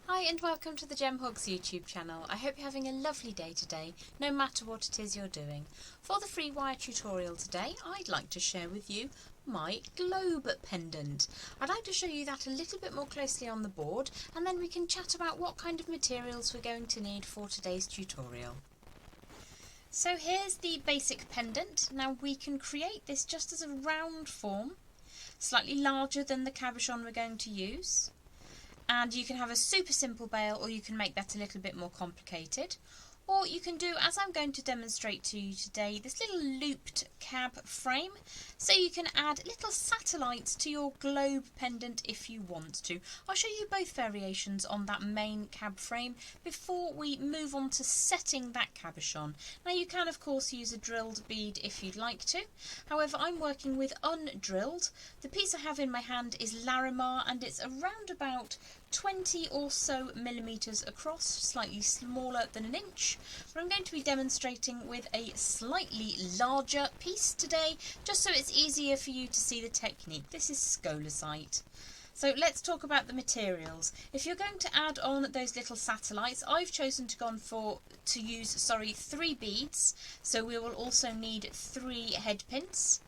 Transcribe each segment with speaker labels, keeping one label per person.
Speaker 1: Hi and welcome to the Gem Hugs YouTube channel. I hope you're having a lovely day today, no matter what it is you're doing. For the free wire tutorial today, I'd like to share with you my Globe Pendant. I'd like to show you that a little bit more closely on the board, and then we can chat about what kind of materials we're going to need for today's tutorial. So here's the basic pendant. Now we can create this just as a round form, slightly larger than the cabochon we're going to use. And you can have a super simple bail, or you can make that a little bit more complicated. Or you can do, as I'm going to demonstrate to you today, this little looped cab frame. So you can add little satellites to your globe pendant if you want to. I'll show you both variations on that main cab frame before we move on to setting that cabochon. Now you can of course use a drilled bead if you'd like to. However, I'm working with undrilled. The piece I have in my hand is Larimar, and it's around about 20 or so millimetres across, slightly smaller than an inch, but I'm going to be demonstrating with a slightly larger piece today, just so it's easier for you to see the technique. This is scolecite. So let's talk about the materials. If you're going to add on those little satellites, I've chosen to use 3 beads, so we will also need 3 head pins.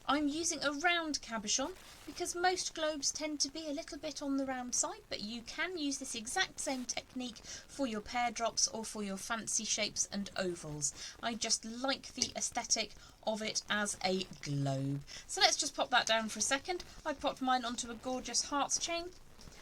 Speaker 1: I'm using a round cabochon because most globes tend to be a little bit on the round side, but you can use this exact same technique for your pear drops or for your fancy shapes and ovals. I just like the aesthetic of it as a globe. So let's just pop that down for a second. I popped mine onto a gorgeous hearts chain,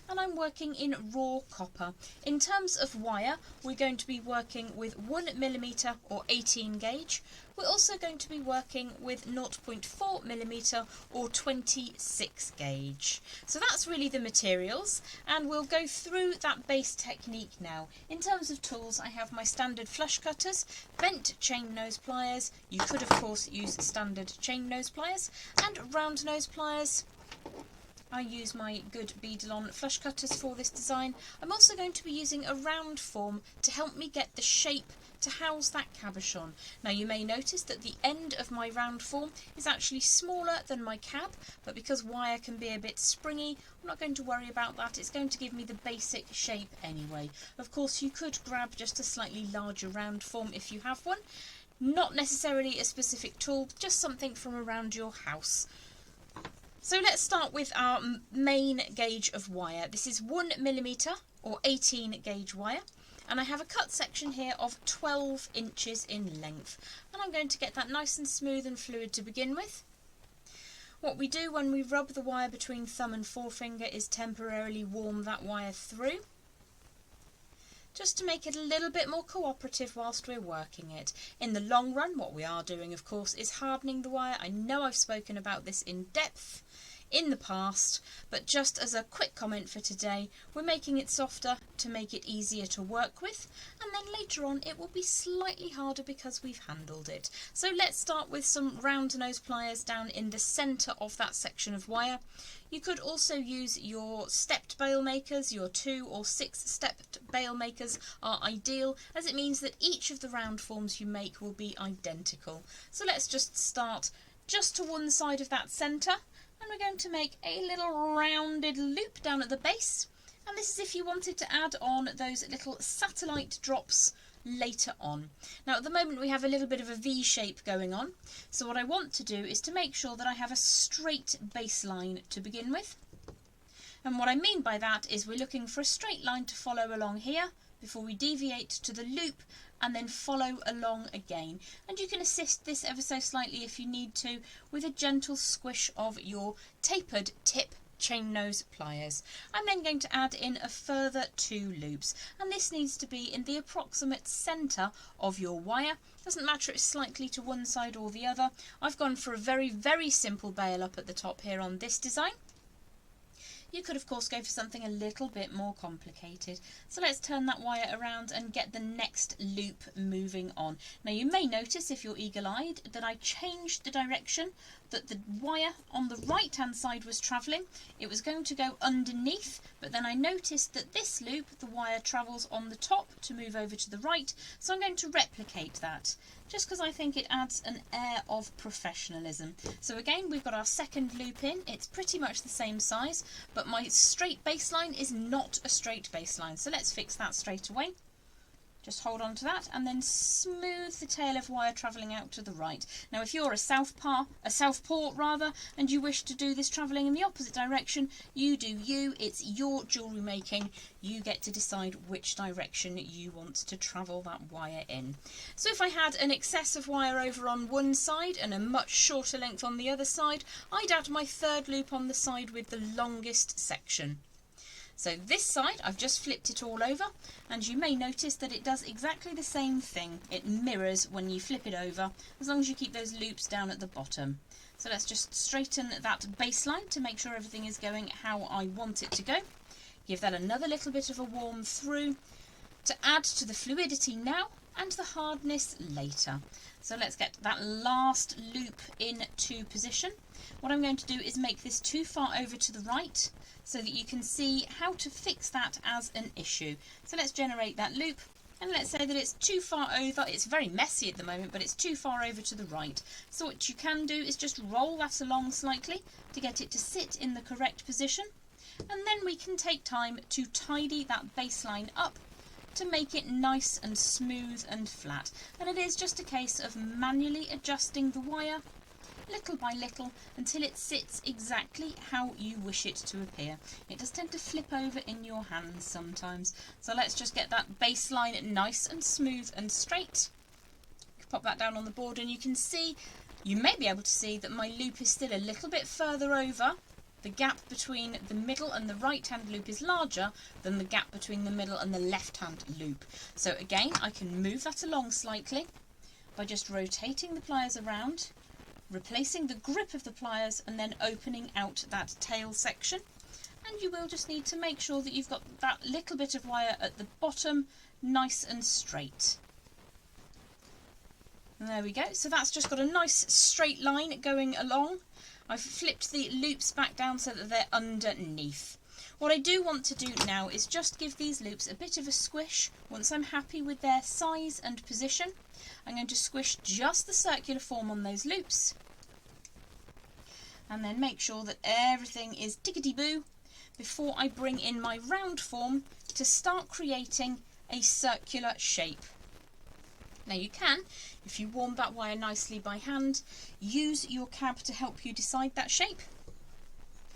Speaker 1: and I'm working in raw copper. In terms of wire, we're going to be working with 1mm or 18 gauge. We're also going to be working with 0.4mm or 26 gauge. So that's really the materials, and we'll go through that base technique now. In terms of tools, I have my standard flush cutters, bent chain nose pliers. You could of course use standard chain nose pliers, and round nose pliers. I use my good Beadalon flush cutters for this design. I'm also going to be using a round form to help me get the shape to house that cabochon. Now you may notice that the end of my round form is actually smaller than my cab, but because wire can be a bit springy, I'm not going to worry about that. It's going to give me the basic shape anyway. Of course, you could grab just a slightly larger round form if you have one. Not necessarily a specific tool, just something from around your house. So let's start with our main gauge of wire. This is 1mm or 18 gauge wire, and I have a cut section here of 12 inches in length, and I'm going to get that nice and smooth and fluid to begin with. What we do when we rub the wire between thumb and forefinger is temporarily warm that wire through, just to make it a little bit more cooperative whilst we're working it. In the long run, what we are doing, of course, is hardening the wire. I know I've spoken about this in depth in the past, but just as a quick comment for today, we're making it softer to make it easier to work with, and then later on it will be slightly harder because we've handled it. So let's start with some round nose pliers down in the centre of that section of wire. You could also use your stepped bail makers. Your 2 or 6 stepped bail makers are ideal, as it means that each of the round forms you make will be identical. So let's just start just to one side of that centre, and we're going to make a little rounded loop down at the base. And this is if you wanted to add on those little satellite drops later on. Now at the moment we have a little bit of a V shape going on, so what I want to do is to make sure that I have a straight baseline to begin with. And what I mean by that is we're looking for a straight line to follow along here before we deviate to the loop and then follow along again. And you can assist this ever so slightly if you need to with a gentle squish of your tapered tip chain nose pliers. I'm then going to add in a further 2 loops, and this needs to be in the approximate centre of your wire. Doesn't matter if it's slightly to one side or the other. I've gone for a very simple bail up at the top here on this design. You could of course go for something a little bit more complicated. So let's turn that wire around and get the next loop moving on. Now you may notice, if you're eagle-eyed, that I changed the direction that the wire on the right hand side was travelling. It was going to go underneath, but then I noticed that this loop, the wire travels on the top to move over to the right, so I'm going to replicate that, just because I think it adds an air of professionalism. So again, we've got our second loop in. It's pretty much the same size, but but my straight baseline is not a straight baseline. So let's fix that straight away. Just hold on to that and then smooth the tail of wire travelling out to the right. Now if you're a southpaw rather, and you wish to do this travelling in the opposite direction, you do you. It's your jewellery making. You get to decide which direction you want to travel that wire in. So if I had an excess of wire over on one side and a much shorter length on the other side, I'd add my third loop on the side with the longest section. So this side, I've just flipped it all over, and you may notice that it does exactly the same thing. It mirrors when you flip it over, as long as you keep those loops down at the bottom. So let's just straighten that baseline to make sure everything is going how I want it to go. Give that another little bit of a warm through to add to the fluidity now and the hardness later. So let's get that last loop into position. What I'm going to do is make this too far over to the right so that you can see how to fix that as an issue. So let's generate that loop, and let's say that it's too far over. It's very messy at the moment, but it's too far over to the right. So what you can do is just roll that along slightly to get it to sit in the correct position, and then we can take time to tidy that baseline up to make it nice and smooth and flat. And it is just a case of manually adjusting the wire little by little until it sits exactly how you wish it to appear. It does tend to flip over in your hands sometimes. So let's just get that baseline nice and smooth and straight. Pop that down on the board, and you may be able to see that my loop is still a little bit further over. The gap between the middle and the right hand loop is larger than the gap between the middle and the left hand loop. So again, I can move that along slightly by just rotating the pliers around, replacing the grip of the pliers, and then opening out that tail section. And you will just need to make sure that you've got that little bit of wire at the bottom nice and straight. And there we go. So that's just got a nice straight line going along. I've flipped the loops back down so that they're underneath. What I do want to do now is just give these loops a bit of a squish. Once I'm happy with their size and position, I'm going to squish just the circular form on those loops, and then make sure that everything is tickety-boo before I bring in my round form to start creating a circular shape. Now you can, if you warm that wire nicely by hand, use your cab to help you decide that shape.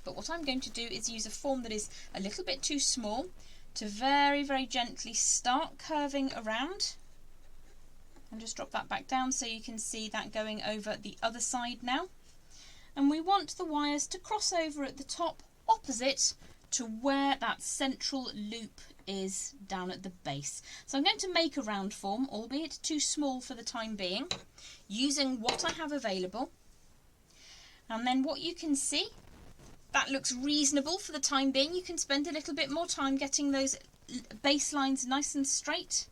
Speaker 1: But what I'm going to do is use a form that is a little bit too small to very, very gently start curving around, and just drop that back down so you can see that going over the other side now. And we want the wires to cross over at the top opposite to where that central loop is down at the base. So I'm going to make a round form, albeit too small for the time being, using what I have available. And then what you can see, that looks reasonable for the time being. You can spend a little bit more time getting those baselines nice and straight.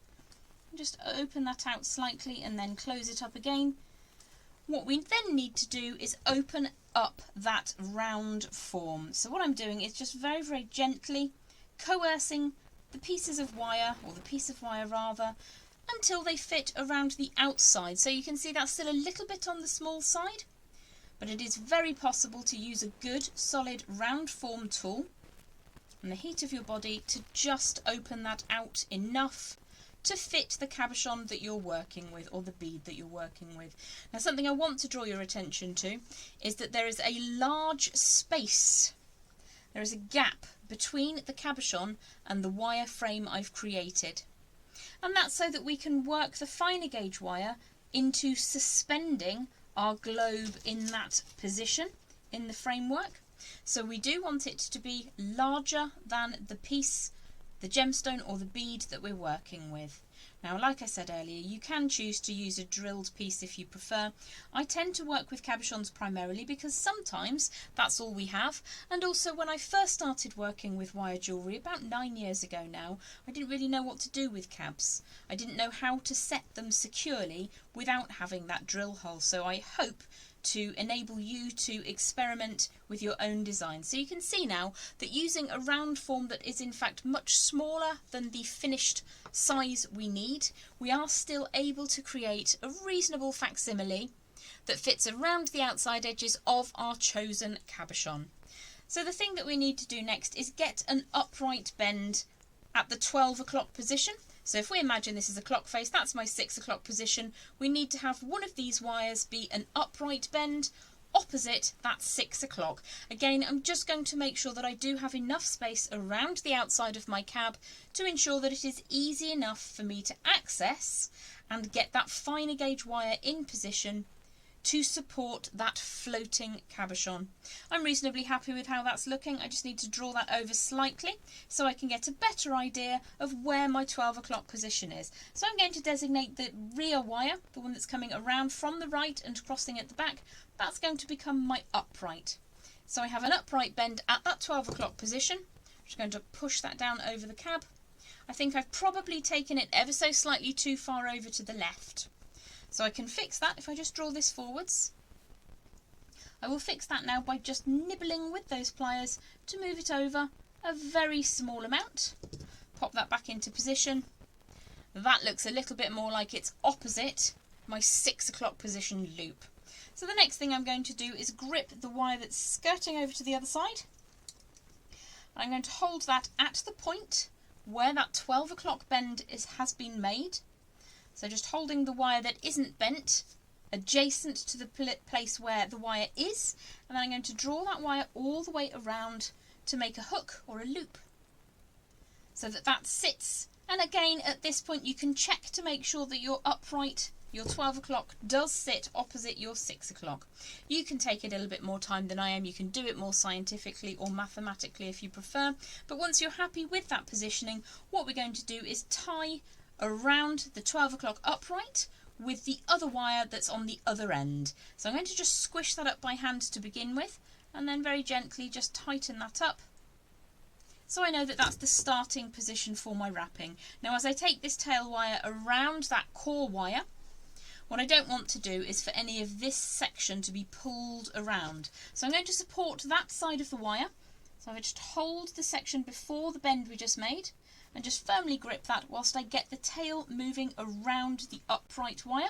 Speaker 1: Just open that out slightly and then close it up again. What we then need to do is open up that round form. So what I'm doing is just very, very gently coercing the pieces of wire, or the piece of wire rather, until they fit around the outside. So you can see that's still a little bit on the small side, but it is very possible to use a good solid round form tool and the heat of your body to just open that out enough to fit the cabochon that you're working with, or the bead that you're working with. Now something I want to draw your attention to is that there is a large space, there is a gap between the cabochon and the wire frame I've created. And that's so that we can work the finer gauge wire into suspending our globe in that position in the framework. So we do want it to be larger than the piece, the gemstone or the bead that we're working with. Now, like I said earlier, you can choose to use a drilled piece if you prefer. I tend to work with cabochons primarily because sometimes that's all we have. And also when I first started working with wire jewellery about 9 years ago now, I didn't really know what to do with cabs. I didn't know how to set them securely without having that drill hole. So I hope to enable you to experiment with your own design. So you can see now that using a round form that is in fact much smaller than the finished size we need, we are still able to create a reasonable facsimile that fits around the outside edges of our chosen cabochon. So the thing that we need to do next is get an upright bend at the 12 o'clock position. So if we imagine this is a clock face, that's my 6 o'clock position. We need to have one of these wires be an upright bend opposite that 6 o'clock. Again, I'm just going to make sure that I do have enough space around the outside of my cab to ensure that it is easy enough for me to access and get that finer gauge wire in position to support that floating cabochon. I'm reasonably happy with how that's looking. I just need to draw that over slightly so I can get a better idea of where my 12 o'clock position is. So I'm going to designate the rear wire, the one that's coming around from the right and crossing at the back. That's going to become my upright. So I have an upright bend at that 12 o'clock position. I'm just going to push that down over the cab. I think I've probably taken it ever so slightly too far over to the left. So I can fix that if I just draw this forwards. I will fix that now by just nibbling with those pliers to move it over a very small amount. Pop that back into position. That looks a little bit more like it's opposite my 6 o'clock position loop. So the next thing I'm going to do is grip the wire that's skirting over to the other side. I'm going to hold that at the point where that 12 o'clock bend has been made. So just holding the wire that isn't bent adjacent to the place where the wire is, and then I'm going to draw that wire all the way around to make a hook or a loop so that that sits. And again, at this point you can check to make sure that your upright, your 12 o'clock does sit opposite your 6 o'clock. You can take a little bit more time than I am. You can do it more scientifically or mathematically if you prefer. But once you're happy with that positioning, what we're going to do is tie around the 12 o'clock upright with the other wire that's on the other end. So I'm going to just squish that up by hand to begin with, and then very gently just tighten that up so I know that that's the starting position for my wrapping. Now as I take this tail wire around that core wire, what I don't want to do is for any of this section to be pulled around. So I'm going to support that side of the wire. So I just hold the section before the bend we just made and just firmly grip that whilst I get the tail moving around the upright wire,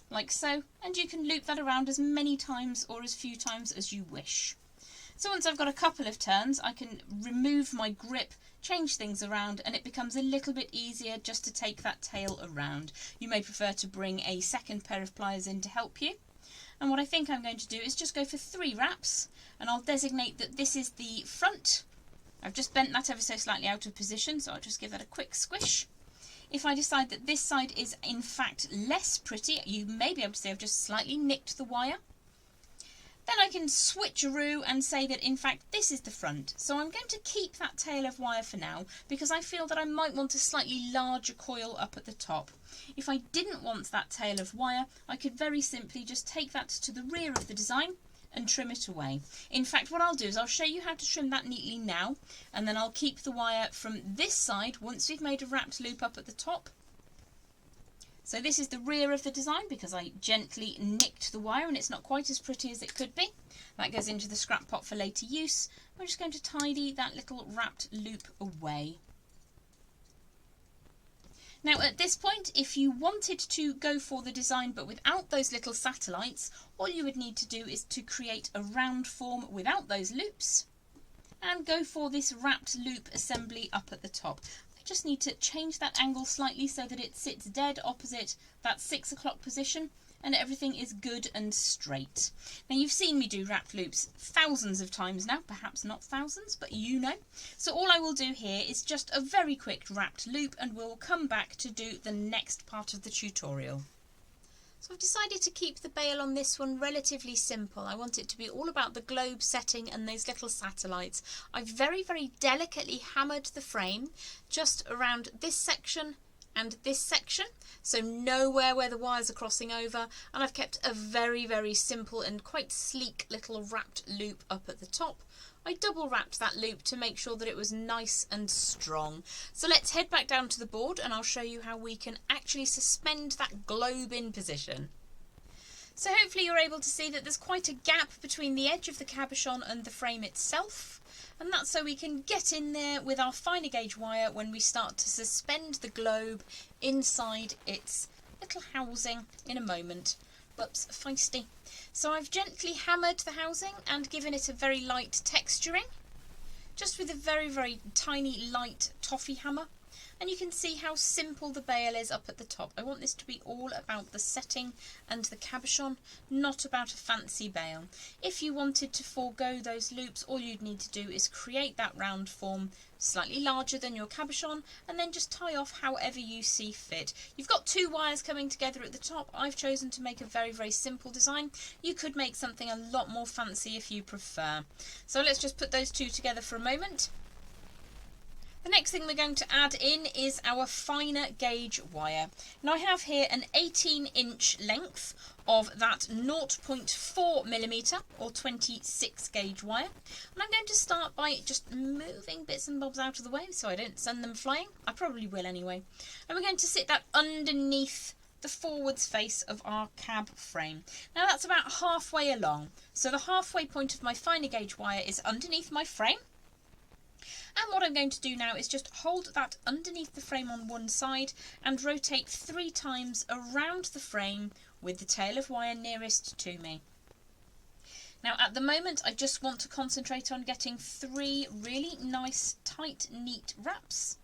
Speaker 1: like so, and you can loop that around as many times or as few times as you wish. So once I've got a couple of turns, I can remove my grip, change things around, and it becomes a little bit easier just to take that tail around. You may prefer to bring a second pair of pliers in to help you. And what I think I'm going to do is just go for 3 wraps, and I'll designate that this is the front. I've just bent that ever so slightly out of position, so I'll just give that a quick squish. If I decide that this side is in fact less pretty, you may be able to see I've just slightly nicked the wire. Then I can switcheroo and say that in fact this is the front. So I'm going to keep that tail of wire for now because I feel that I might want a slightly larger coil up at the top. If I didn't want that tail of wire, I could very simply just take that to the rear of the design and trim it away. In fact, what I'll do is I'll show you how to trim that neatly now, and then I'll keep the wire from this side once we've made a wrapped loop up at the top. So this is the rear of the design because I gently nicked the wire and it's not quite as pretty as it could be. That goes into the scrap pot for later use. We're just going to tidy that little wrapped loop away. Now at this point, if you wanted to go for the design but without those little satellites, all you would need to do is to create a round form without those loops and go for this wrapped loop assembly up at the top. I just need to change that angle slightly so that it sits dead opposite that 6 o'clock position and everything is good and straight. Now you've seen me do wrapped loops thousands of times now, perhaps not thousands, but you know. So all I will do here is just a very quick wrapped loop and we'll come back to do the next part of the tutorial. So I've decided to keep the bail on this one relatively simple. I want it to be all about the globe setting and those little satellites. I've very, very delicately hammered the frame just around this section and this section, so nowhere where the wires are crossing over, and I've kept a very, very simple and quite sleek little wrapped loop up at the top. I double wrapped that loop to make sure that it was nice and strong. So let's head back down to the board and I'll show you how we can actually suspend that globe in position. So hopefully you're able to see that there's quite a gap between the edge of the cabochon and the frame itself, and that's so we can get in there with our finer gauge wire when we start to suspend the globe inside its little housing in a moment. whoops, feisty. So I've gently hammered the housing and given it a very light texturing, just with a very, very tiny light toffee hammer. And you can see how simple the bail is up at the top. I want this to be all about the setting and the cabochon, not about a fancy bail. If you wanted to forego those loops, all you'd need to do is create that round form slightly larger than your cabochon and then just tie off however you see fit. You've got two wires coming together at the top. I've chosen to make a very, very simple design. You could make something a lot more fancy if you prefer. So let's just put those two together for a moment. The next thing we're going to add in is our finer gauge wire. Now I have here an 18-inch length of that 0.4mm or 26 gauge wire. And I'm going to start by just moving bits and bobs out of the way so I don't send them flying. I probably will anyway. And we're going to sit that underneath the forwards face of our cab frame. Now that's about halfway along. So the halfway point of my finer gauge wire is underneath my frame. And what I'm going to do now is just hold that underneath the frame on one side and rotate 3 times around the frame with the tail of wire nearest to me. Now at the moment I just want to concentrate on getting 3 really nice, tight, neat wraps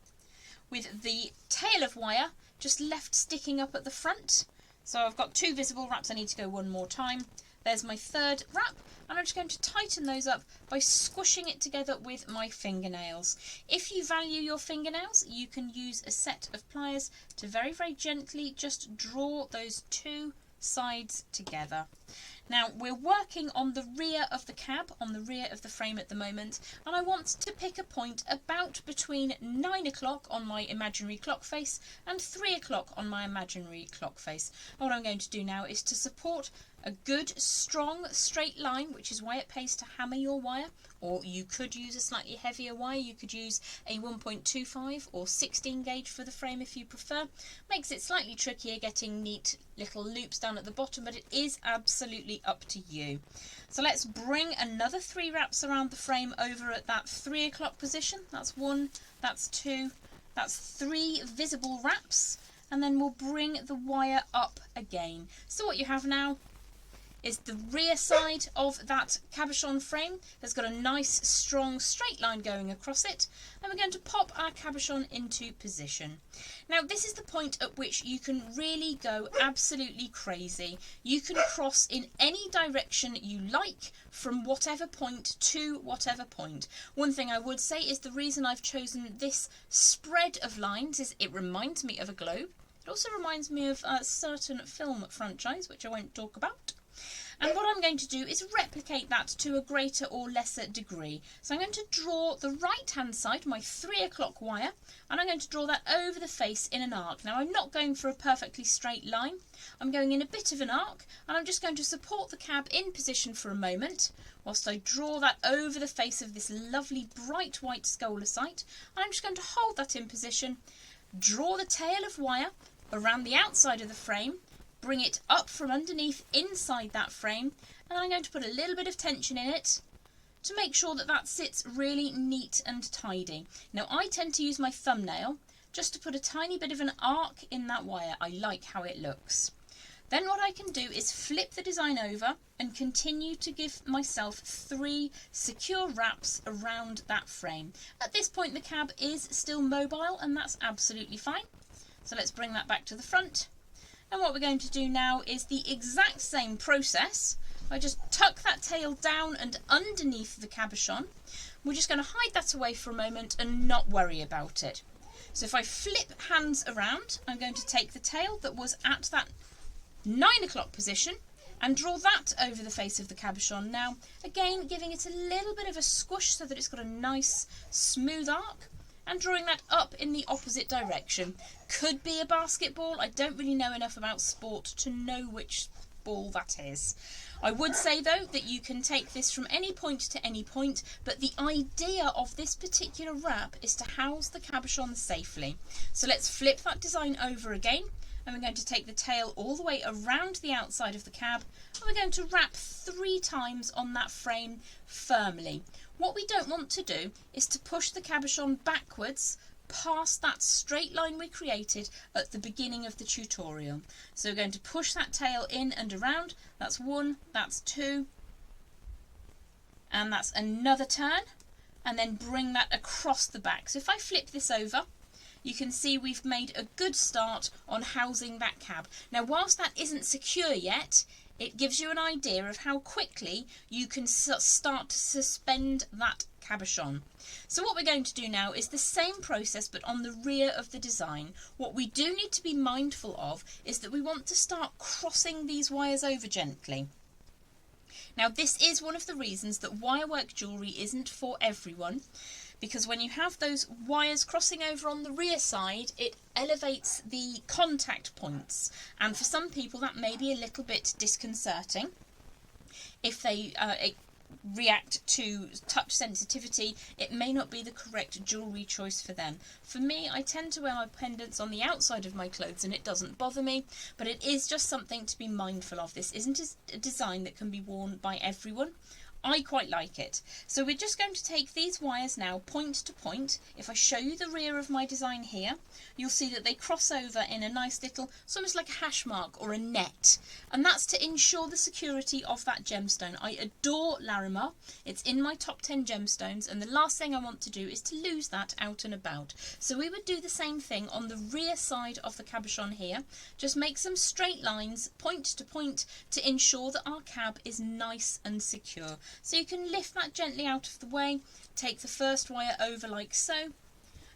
Speaker 1: with the tail of wire just left sticking up at the front. So I've got 2 visible wraps, I need to go one more time. There's my 3rd wrap, and I'm just going to tighten those up by squishing it together with my fingernails. If you value your fingernails, you can use a set of pliers to very, very gently just draw those 2 sides together. Now we're working on the rear of the cab, on the rear of the frame at the moment, and I want to pick a point about between 9 o'clock on my imaginary clock face and 3 o'clock on my imaginary clock face. And what I'm going to do now is to support a good strong straight line, which is why it pays to hammer your wire, or you could use a slightly heavier wire. You could use a 1.25 or 16 gauge for the frame if you prefer. Makes it slightly trickier getting neat little loops down at the bottom, but it is absolutely up to you. So let's bring another 3 wraps around the frame over at that 3 o'clock position. That's 1, that's 2, that's 3 visible wraps, and then we'll bring the wire up again. So what you have now is the rear side of that cabochon frame that's got a nice strong straight line going across it, and we're going to pop our cabochon into position. Now this is the point at which you can really go absolutely crazy. You can cross in any direction you like from whatever point to whatever point. One thing I would say is the reason I've chosen this spread of lines is it reminds me of a globe. It also reminds me of a certain film franchise which I won't talk about. And what I'm going to do is replicate that to a greater or lesser degree. So I'm going to draw the right hand side, my 3 o'clock wire, and I'm going to draw that over the face in an arc. Now I'm not going for a perfectly straight line. I'm going in a bit of an arc, and I'm just going to support the cab in position for a moment whilst I draw that over the face of this lovely bright white scolecite. And I'm just going to hold that in position, draw the tail of wire around the outside of the frame, bring it up from underneath inside that frame, and I'm going to put a little bit of tension in it to make sure that that sits really neat and tidy. Now I tend to use my thumbnail just to put a tiny bit of an arc in that wire. I like how it looks. Then what I can do is flip the design over and continue to give myself 3 secure wraps around that frame. At this point the cab is still mobile, and that's absolutely fine. So let's bring that back to the front. And what we're going to do now is the exact same process. I just tuck that tail down and underneath the cabochon. We're just going to hide that away for a moment and not worry about it. So if I flip hands around, I'm going to take the tail that was at that 9 o'clock position and draw that over the face of the cabochon. Now, again, giving it a little bit of a squish so that it's got a nice smooth arc, and drawing that up in the opposite direction. Could be a basketball. I don't really know enough about sport to know which ball that is. I would say though that you can take this from any point to any point, but the idea of this particular wrap is to house the cabochon safely. So let's flip that design over again, and we're going to take the tail all the way around the outside of the cab, and we're going to wrap 3 times on that frame firmly. What we don't want to do is to push the cabochon backwards past that straight line we created at the beginning of the tutorial. So we're going to push that tail in and around. That's one, that's two, and that's another turn, and then bring that across the back. So if I flip this over, you can see we've made a good start on housing that cab. Now, whilst that isn't secure yet, it gives you an idea of how quickly you can start to suspend that cabochon. So what we're going to do now is the same process but on the rear of the design. What we do need to be mindful of is that we want to start crossing these wires over gently. Now, this is one of the reasons that wirework jewellery isn't for everyone, because when you have those wires crossing over on the rear side, it elevates the contact points, and for some people that may be a little bit disconcerting. If they react to touch sensitivity, it may not be the correct jewellery choice for them. For me, I tend to wear my pendants on the outside of my clothes and it doesn't bother me, but it is just something to be mindful of. This isn't a design that can be worn by everyone. I quite like it. So we're just going to take these wires now point to point. If I show you the rear of my design here, you'll see that they cross over in a nice little, it's almost like a hash mark or a net. And that's to ensure the security of that gemstone. I adore Larimar. It's in my top 10 gemstones, and the last thing I want to do is to lose that out and about. So we would do the same thing on the rear side of the cabochon here. Just make some straight lines point to point to ensure that our cab is nice and secure. So you can lift that gently out of the way, take the first wire over like so,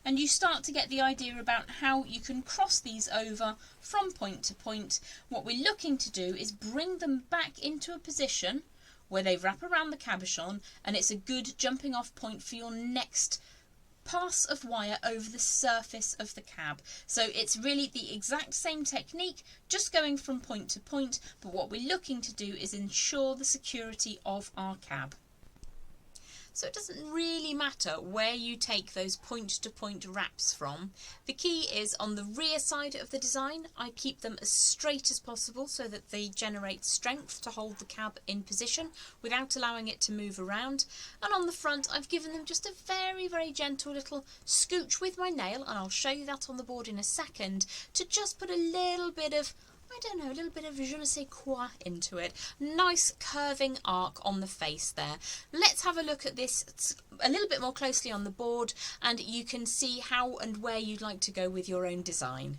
Speaker 1: and you start to get the idea about how you can cross these over from point to point. What we're looking to do is bring them back into a position where they wrap around the cabochon, and it's a good jumping off point for your next pass of wire over the surface of the cab. So it's really the exact same technique, just going from point to point, but what we're looking to do is ensure the security of our cab. So it doesn't really matter where you take those point-to-point wraps from. The key is on the rear side of the design, I keep them as straight as possible so that they generate strength to hold the cab in position without allowing it to move around. And on the front, I've given them just a very, very gentle little scooch with my nail, and I'll show you that on the board in a second, to just put a little bit of, I don't know, a little bit of je ne sais quoi into it. Nice curving arc on the face there. Let's have a look at this a little bit more closely on the board, and you can see how and where you'd like to go with your own design.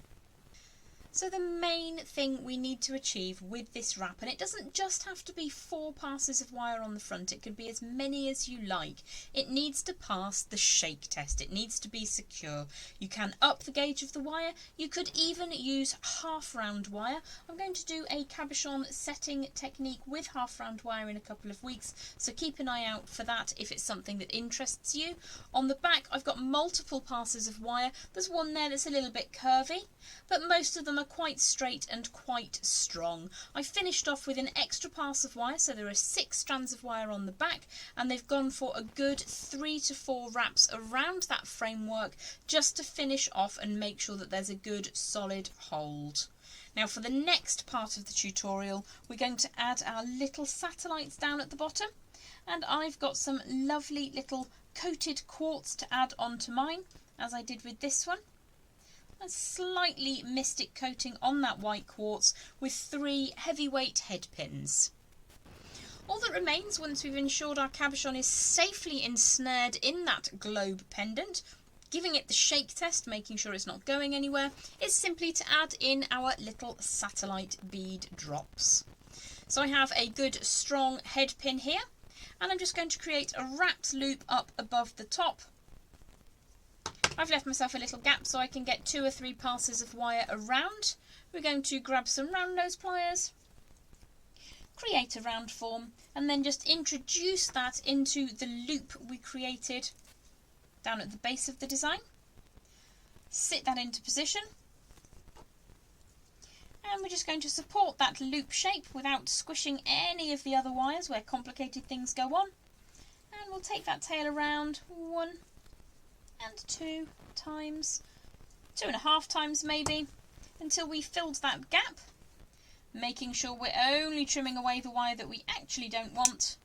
Speaker 1: So the main thing we need to achieve with this wrap, and it doesn't just have to be 4 passes of wire on the front, it could be as many as you like. It needs to pass the shake test, it needs to be secure. You can up the gauge of the wire, you could even use half round wire. I'm going to do a cabochon setting technique with half round wire in a couple of weeks, so keep an eye out for that if it's something that interests you. On the back I've got multiple passes of wire. There's one there that's a little bit curvy, but most of them are quite straight and quite strong. I finished off with an extra pass of wire, so there are 6 strands of wire on the back, and they've gone for a good 3 to 4 wraps around that framework just to finish off and make sure that there's a good solid hold. Now for the next part of the tutorial, we're going to add our little satellites down at the bottom, and I've got some lovely little coated quartz to add onto mine, as I did with this one. A slightly mystic coating on that white quartz with 3 heavyweight head pins. All that remains, once we've ensured our cabochon is safely ensnared in that globe pendant, giving it the shake test, making sure it's not going anywhere, is simply to add in our little satellite bead drops. So I have a good strong head pin here, and I'm just going to create a wrapped loop up above the top. I've left myself a little gap so I can get 2 or 3 passes of wire around. We're going to grab some round nose pliers, create a round form, and then just introduce that into the loop we created down at the base of the design. Sit that into position, and we're just going to support that loop shape without squishing any of the other wires where complicated things go on. And we'll take that tail around 1 and 2 times, 2.5 times maybe, until we filled that gap, making sure we're only trimming away the wire that we actually don't want.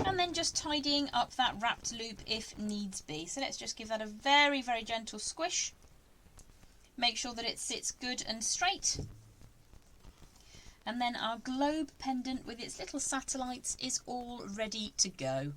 Speaker 1: And and then just tidying up that wrapped loop if needs be. So let's just give that a very, very gentle squish. Make sure that it sits good and straight. And then our globe pendant with its little satellites is all ready to go.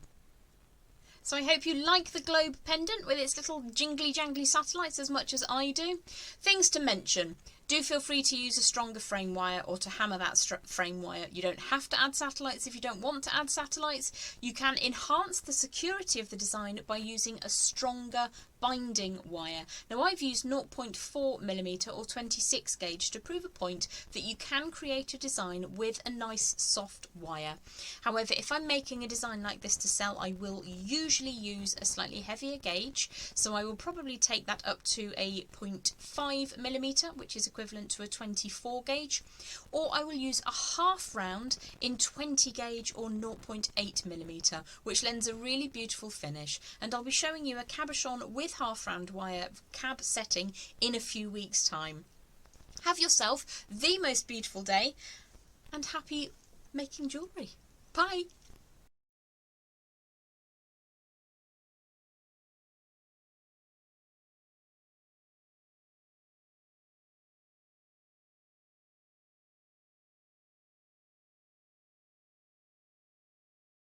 Speaker 1: So I hope you like the globe pendant with its little jingly jangly satellites as much as I do. Things to mention. Do feel free to use a stronger frame wire or to hammer that frame wire. You don't have to add satellites if you don't want to add satellites. You can enhance the security of the design by using a stronger binding wire. Now I've used 0.4mm or 26 gauge to prove a point that you can create a design with a nice soft wire. However, if I'm making a design like this to sell, I will usually use a slightly heavier gauge, so I will probably take that up to a 0.5mm, which is equivalent to a 24 gauge, or I will use a half round in 20 gauge or 0.8mm, which lends a really beautiful finish. And I'll be showing you a cabochon with half round wire cab setting in a few weeks' time. Have yourself the most beautiful day and happy making jewellery. Bye!